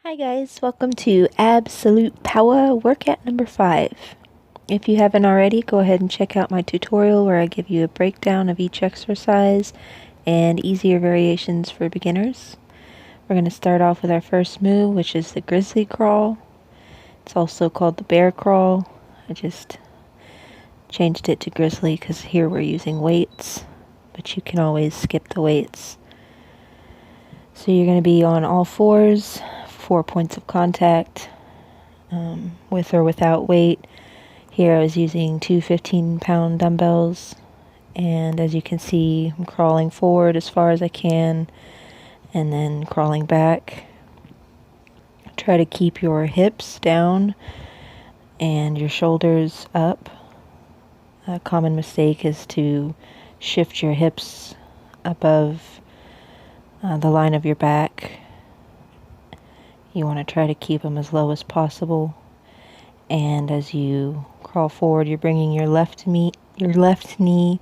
Hi guys, welcome to Absolute Powah workout number 5. If you haven't already, go ahead and check out my tutorial where I give you a breakdown of each exercise and easier variations for beginners. We're going to start off with our first move, which is the Grizzly Crawl. It's also called the Bear Crawl. I just changed it to Grizzly because here we're using weights, but you can always skip the weights. So you're going to be on all fours, 4 points of contact, with or without weight. Here I was using two 15-pound dumbbells, and as you can see, I'm crawling forward as far as I can, and then crawling back. Try to keep your hips down and your shoulders up. A common mistake is to shift your hips above the line of your back. You want to try to keep them as low as possible. And as you crawl forward, you're bringing your left knee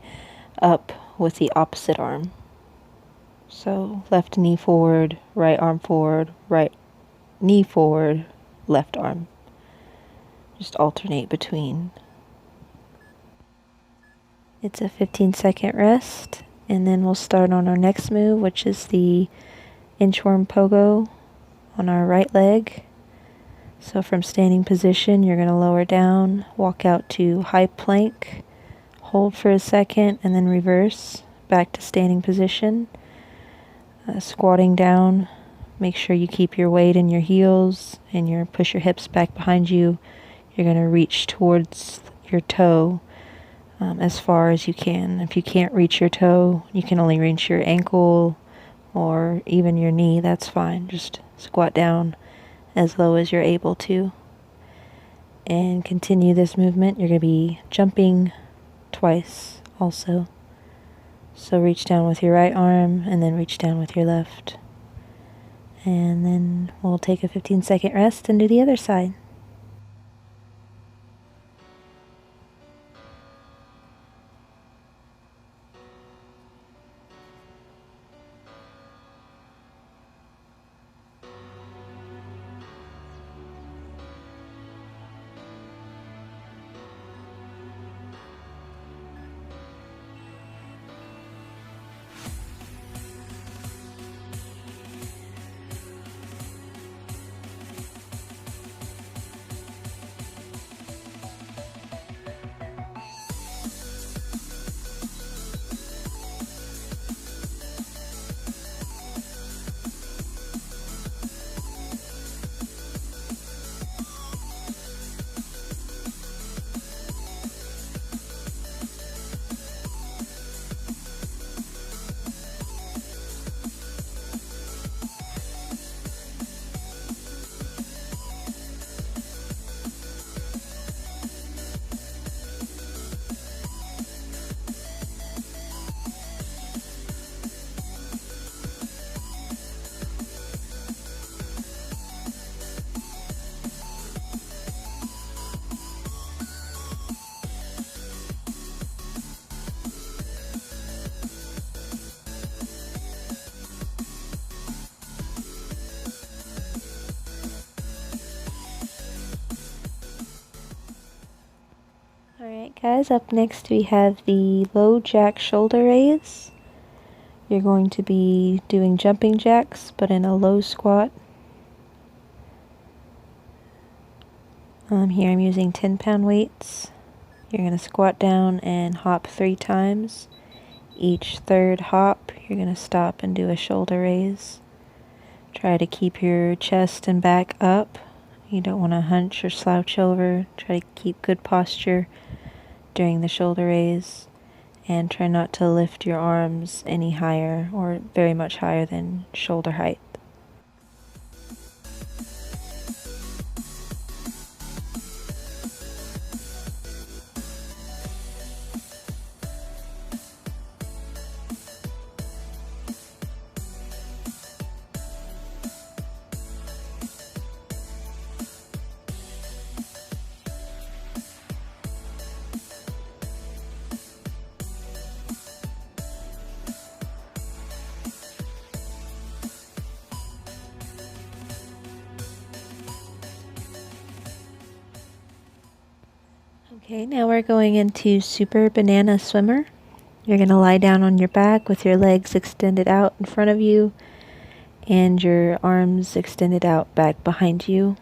up with the opposite arm. So left knee forward, right arm forward, right knee forward, left arm. Just alternate between. It's a 15-second rest, and then we'll start on our next move, which is the Inchworm Pogo on our right leg. So from standing position, you're going to lower down, walk out to high plank, hold for a second, and then reverse back to standing position. Squatting down, make sure you keep your weight in your heels and push your hips back behind you. You're going to reach towards your toe as far as you can. If you can't reach your toe, you can only reach your ankle or even your knee. That's fine. Just squat down as low as you're able to. And continue this movement. You're going to be jumping twice also. So reach down with your right arm and then reach down with your left. And then we'll take a 15-second rest and do the other side. Alright guys, up next we have the low jack shoulder raise. You're going to be doing jumping jacks, but in a low squat. Here I'm using 10-pound weights. You're going to squat down and hop 3 times. Each third hop, you're going to stop and do a shoulder raise. Try to keep your chest and back up. You don't want to hunch or slouch over. Try to keep good posture during the shoulder raise, and try not to lift your arms any higher or very much higher than shoulder height. Okay, now we're going into Super Banana Swimmer. You're going to lie down on your back with your legs extended out in front of you and your arms extended out back behind you.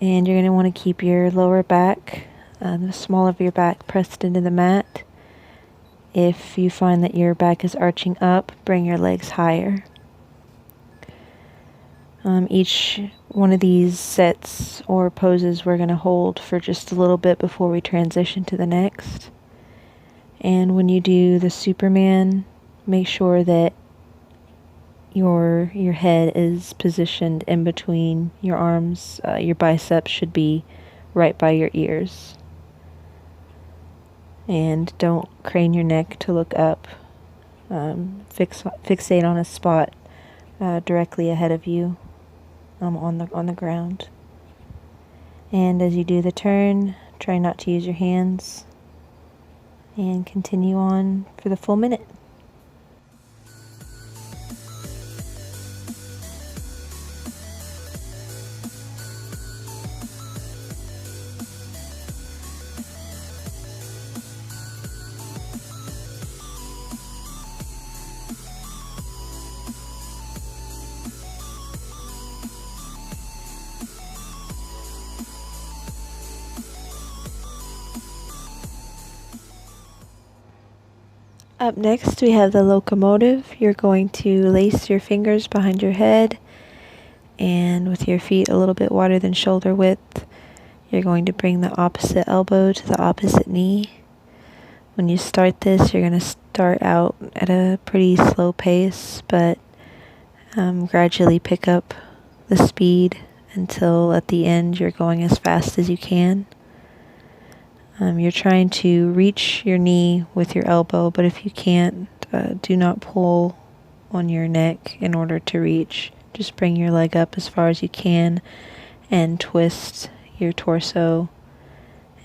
And you're going to want to keep your lower back, the small of your back, pressed into the mat. If you find that your back is arching up, bring your legs higher. Each one of these sets or poses we're going to hold for just a little bit before we transition to the next. And when you do the Superman, make sure that your head is positioned in between your arms. Your biceps should be right by your ears. And don't crane your neck to look up. Fixate on a spot directly ahead of you. On the ground. And as you do the turn, try not to use your hands and continue on for the full minute. Up next, we have the Locomotive. You're going to lace your fingers behind your head, and with your feet a little bit wider than shoulder width, you're going to bring the opposite elbow to the opposite knee. When you start this, you're going to start out at a pretty slow pace, but gradually pick up the speed until at the end you're going as fast as you can. You're trying to reach your knee with your elbow, but if you can't, do not pull on your neck in order to reach. Just bring your leg up as far as you can and twist your torso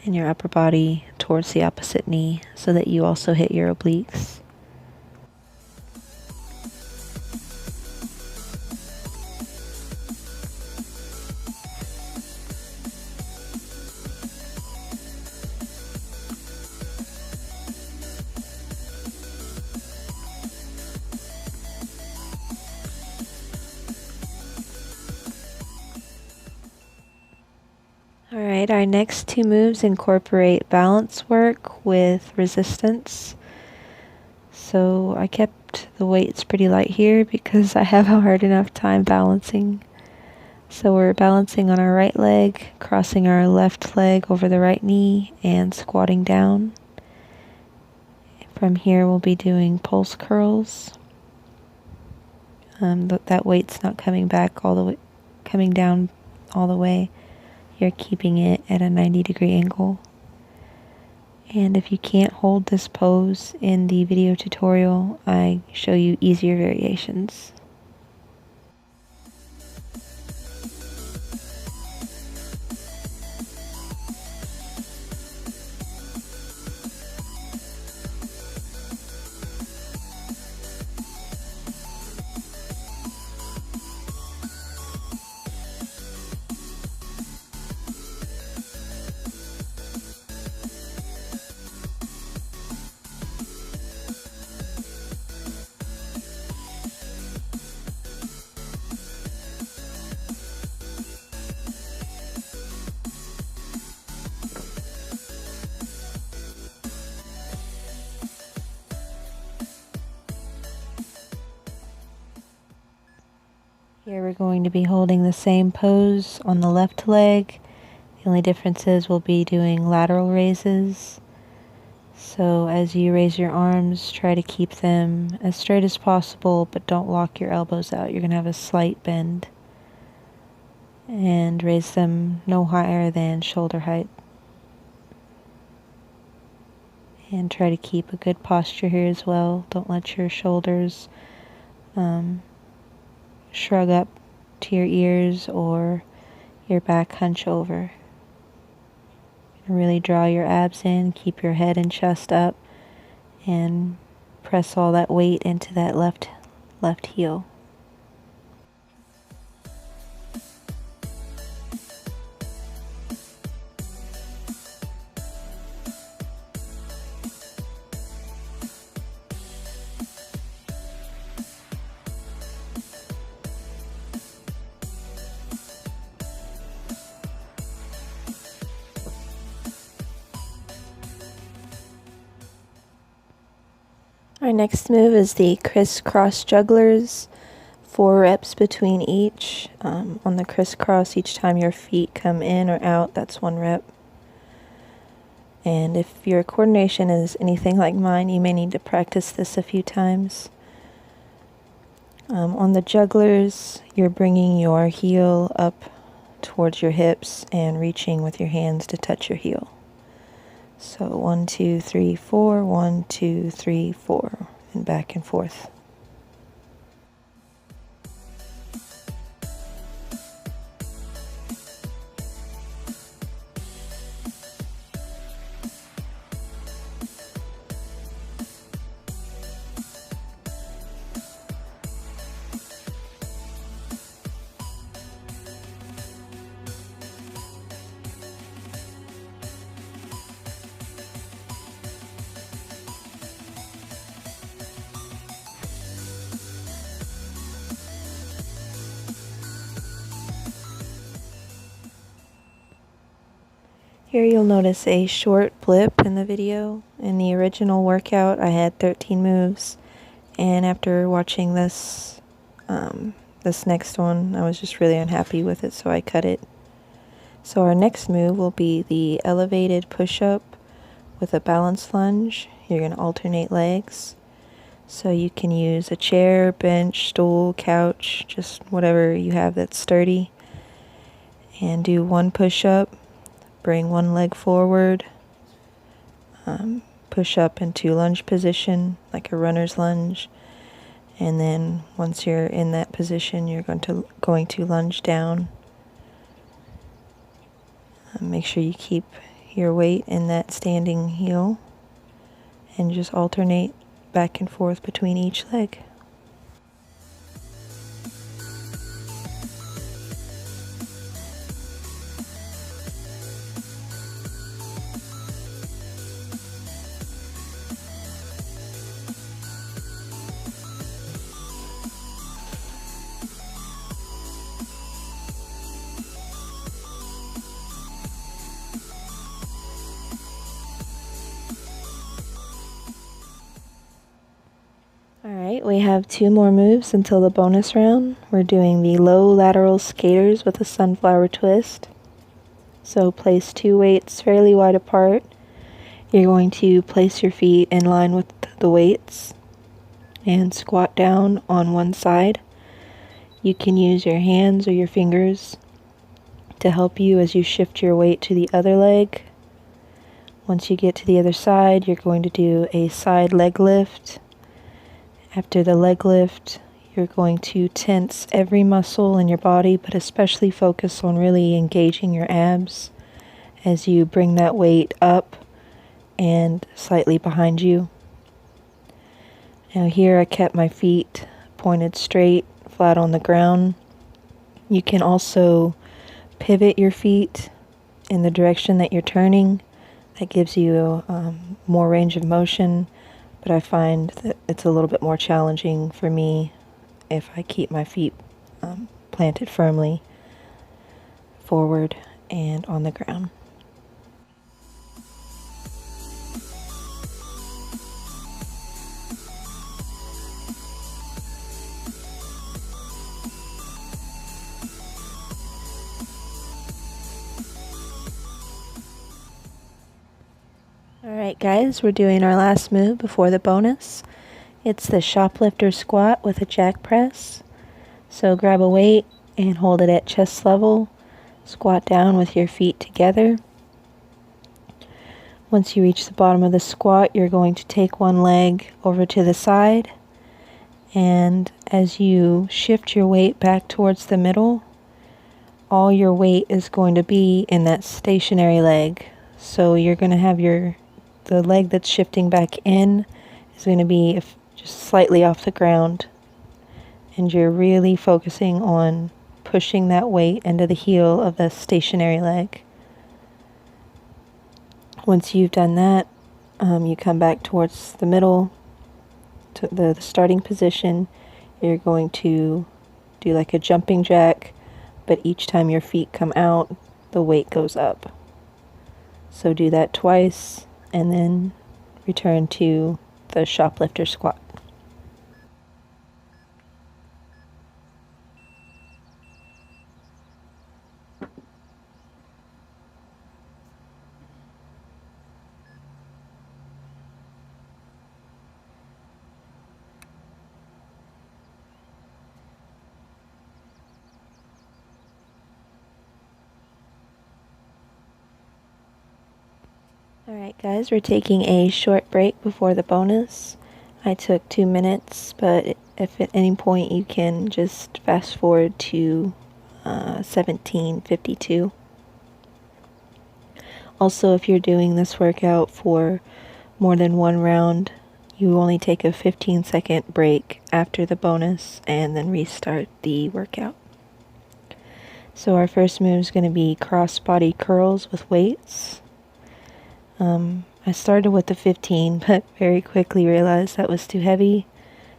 and your upper body towards the opposite knee so that you also hit your obliques. Alright, our next two moves incorporate balance work with resistance. So I kept the weights pretty light here because I have a hard enough time balancing. So we're balancing on our right leg, crossing our left leg over the right knee, and squatting down. From here we'll be doing pulse curls. That weight's not coming back all the way, coming down all the way. You're keeping it at a 90-degree angle. And if you can't hold this pose in the video tutorial, I show you easier variations. Here we're going to be holding the same pose on the left leg. The only difference is we'll be doing lateral raises. So as you raise your arms, try to keep them as straight as possible, but don't lock your elbows out. You're going to have a slight bend. And raise them no higher than shoulder height. And try to keep a good posture here as well. Don't let your shoulders shrug up to your ears or your back hunch over. Really draw your abs in, keep your head and chest up, and press all that weight into that left heel. Our next move is the crisscross jugglers. 4 reps between each. On the crisscross, each time your feet come in or out, that's 1 rep. And if your coordination is anything like mine, you may need to practice this a few times. On the jugglers, you're bringing your heel up towards your hips and reaching with your hands to touch your heel. So 1, 2, 3, 4, 1, 2, 3, 4, and back and forth. Here you'll notice a short blip in the video. In the original workout I had 13 moves, and after watching this next one I was just really unhappy with it, so I cut it. So our next move will be the elevated push-up with a balance lunge. You're going to alternate legs. So you can use a chair, bench, stool, couch, just whatever you have that's sturdy. And do 1 push-up. Bring 1 leg forward, push up into lunge position like a runner's lunge, and then once you're in that position you're going to lunge down. Make sure you keep your weight in that standing heel and just alternate back and forth between each leg. Alright, we have 2 more moves until the bonus round. We're doing the Low Lateral Skaters with a sunflower twist. So place 2 weights fairly wide apart. You're going to place your feet in line with the weights and squat down on one side. You can use your hands or your fingers to help you as you shift your weight to the other leg. Once you get to the other side, you're going to do a side leg lift. After the leg lift, you're going to tense every muscle in your body, but especially focus on really engaging your abs as you bring that weight up and slightly behind you. Now here I kept my feet pointed straight, flat on the ground. You can also pivot your feet in the direction that you're turning. That gives you more range of motion. But I find that it's a little bit more challenging for me if I keep my feet planted firmly forward and on the ground. Alright guys, we're doing our last move before the bonus. It's the Shoplifter squat with a jack press. So grab a weight and hold it at chest level. Squat down with your feet together. Once you reach the bottom of the squat, you're going to take 1 leg over to the side. And as you shift your weight back towards the middle, all your weight is going to be in that stationary leg. So you're going to have the leg that's shifting back in is going to be just slightly off the ground, and you're really focusing on pushing that weight into the heel of the stationary leg. Once you've done that, you come back towards the middle to the starting position. You're going to do like a jumping jack, but each time your feet come out, the weight goes up. So do that twice, and then return to the Shoplifter squat. Alright guys, we're taking a short break before the bonus. I took 2 minutes, but if at any point you can just fast forward to 17:52. Also, if you're doing this workout for more than one round, you only take a 15-second break after the bonus and then restart the workout. So our first move is going to be cross-body curls with weights. I started with the 15, but very quickly realized that was too heavy,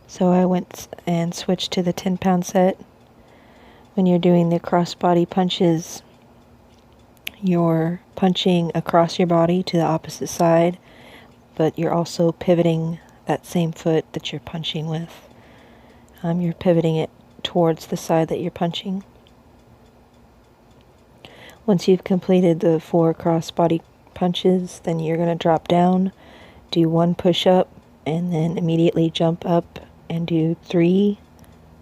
so I went and switched to the 10-pound set. When you're doing the cross-body punches, you're punching across your body to the opposite side, but you're also pivoting that same foot that you're punching with. You're pivoting it towards the side that you're punching. Once you've completed the 4 cross-body punches, then you're going to drop down, do 1 push-up, and then immediately jump up and do 3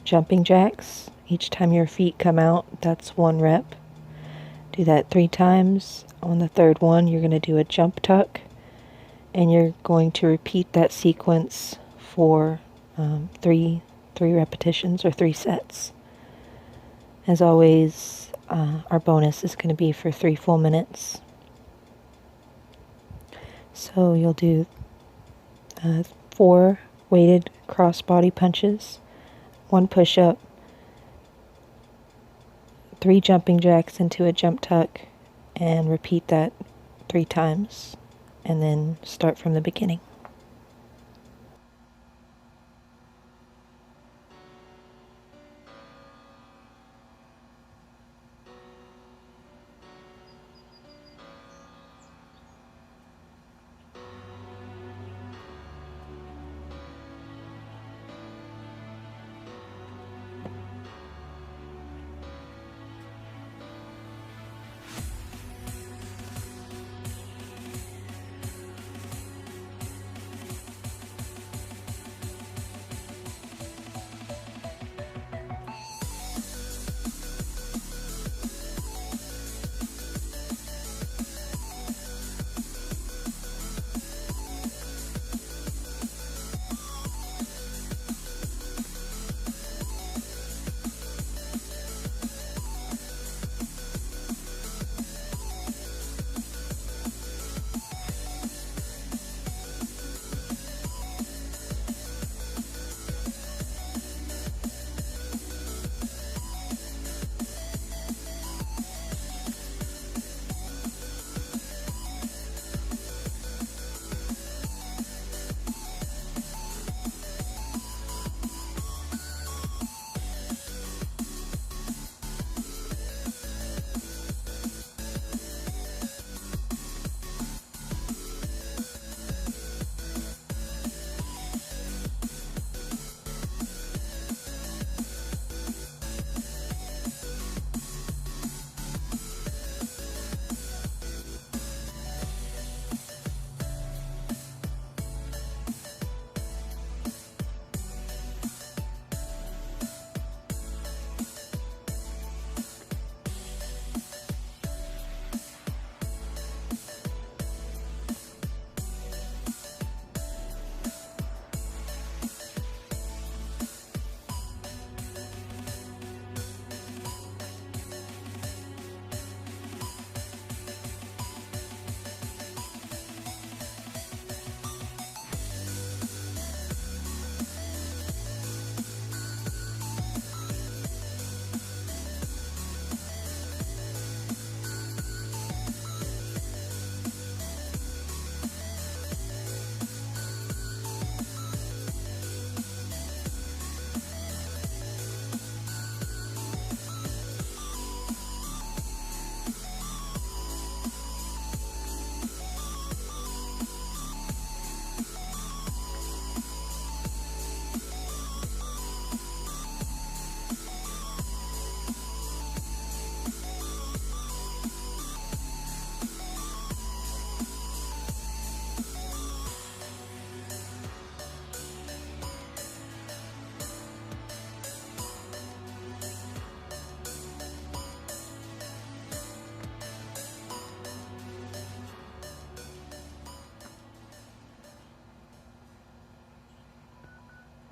jumping jacks. Each time your feet come out, that's 1 rep. Do that 3 times. On the 3rd one, you're going to do a jump tuck, and you're going to repeat that sequence for 3 repetitions or 3 sets. As always, our bonus is going to be for 3 full minutes. So you'll do 4 weighted cross-body punches, 1 push-up, 3 jumping jacks into a jump tuck, and repeat that 3 times, and then start from the beginning.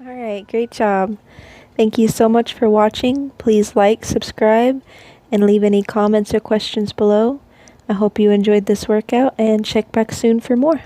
Alright, great job. Thank you so much for watching. Please like, subscribe, and leave any comments or questions below. I hope you enjoyed this workout, and check back soon for more.